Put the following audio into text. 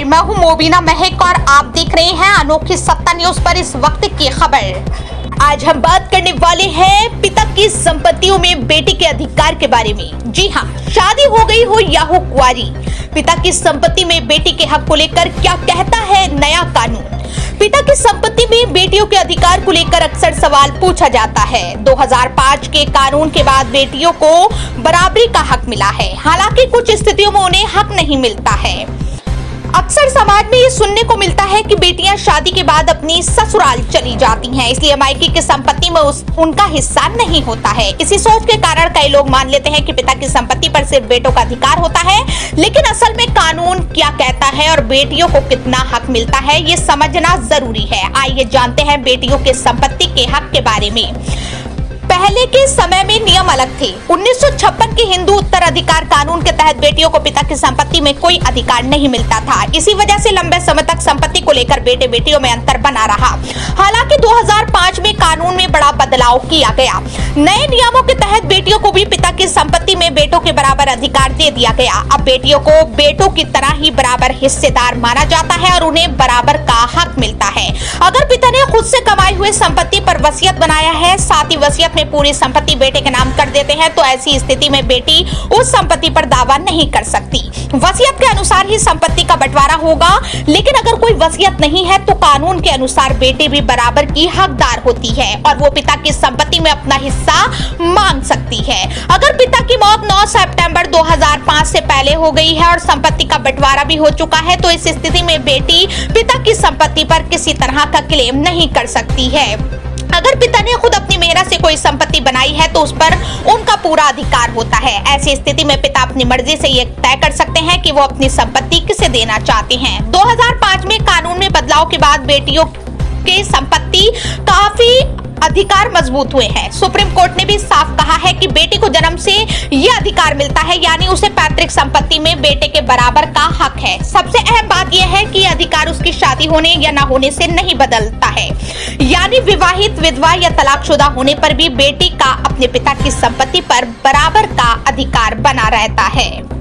मैं हूं मोबिना महक और आप देख रहे हैं अनोखी सत्ता न्यूज पर इस वक्त की खबर। आज हम बात करने वाले हैं पिता की संपत्तियों में बेटी के अधिकार के बारे में। जी हां, शादी हो गई हो या हो कुंवारी, पिता की संपत्ति में बेटी के हक को लेकर क्या कहता है नया कानून। पिता की संपत्ति में बेटियों के अधिकार को लेकर अक्सर सवाल पूछा जाता है। 2005 के कानून के बाद बेटियों को बराबरी का हक मिला है, हालांकि कुछ स्थितियों में उन्हें हक नहीं मिलता है। अक्सर समाज में ये सुनने को मिलता है कि बेटियां शादी के बाद अपनी ससुराल चली जाती हैं, इसलिए मायके की संपत्ति में उनका हिस्सा नहीं होता है। इसी सोच के कारण कई लोग मान लेते हैं कि पिता की संपत्ति पर सिर्फ बेटों का अधिकार होता है, लेकिन असल में कानून क्या कहता है और बेटियों को कितना हक मिलता है, ये समझना जरूरी है। आइए जानते हैं बेटियों के संपत्ति के हक के बारे में। पहले के समय में नियम अलग थे। 1956 के हिंदू उत्तराधिकार कानून के तहत बेटियों को पिता की संपत्ति में कोई अधिकार नहीं मिलता था। इसी वजह से लंबे समय तक संपत्ति को लेकर बेटे बेटियों में अंतर बना रहा। हालांकि 2005 में कानून में बड़ा बदलाव किया गया। नए नियमों के तहत बेटियों को भी पिता की संपत्ति में बेटों के बराबर अधिकार दे दिया गया। अब बेटियों को बेटों की तरह ही बराबर हिस्सेदार माना जाता है और उन्हें बराबर का हक मिलता है। अगर पिता ने खुद से कमाई हुई संपत्ति पर वसीयत बनाया है, साथ ही वसीयत में पूरी संपत्ति बेटे के नाम कर देते हैं, तो ऐसी स्थिति में बेटी उस संपत्ति पर दावा नहीं कर सकती। वसीयत के अनुसार ही संपत्ति का बंटवारा होगा, लेकिन अगर कोई वसीयत नहीं है तो कानून के अनुसार बेटी भी बराबर की हकदार होती है और वो पिता की संपत्ति में अपना हिस्सा मांग सकती है। अगर पिता की मौत 9 सितंबर 2005 से पहले हो गई है और संपत्ति का बंटवारा भी हो चुका है, तो इस स्थिति में बेटी पिता की संपत्ति पर किसी तरह का क्लेम नहीं कर सकती है। अगर पिता ने खुद अपनी मेहनत से कोई संपत्ति बनाई है तो उस पर उनका पूरा अधिकार होता है। ऐसी स्थिति में पिता अपनी मर्जी से ये तय कर सकते हैं कि वो अपनी संपत्ति किसे देना चाहते हैं। 2005 में कानून में बदलाव के बाद बेटियों के संपत्ति काफी अधिकार मजबूत हुए हैं। सुप्रीम कोर्ट ने भी साफ कहा है कि बेटी को जन्म से यह अधिकार मिलता है, यानी उसे पैतृक संपत्ति में बेटे के बराबर का हक है। सबसे अहम बात यह है कि अधिकार उसकी शादी होने या न होने से नहीं बदलता है, यानी विवाहित, विधवा या तलाकशुदा होने पर भी बेटी का अपने पिता की संपत्ति पर बराबर का अधिकार बना रहता है।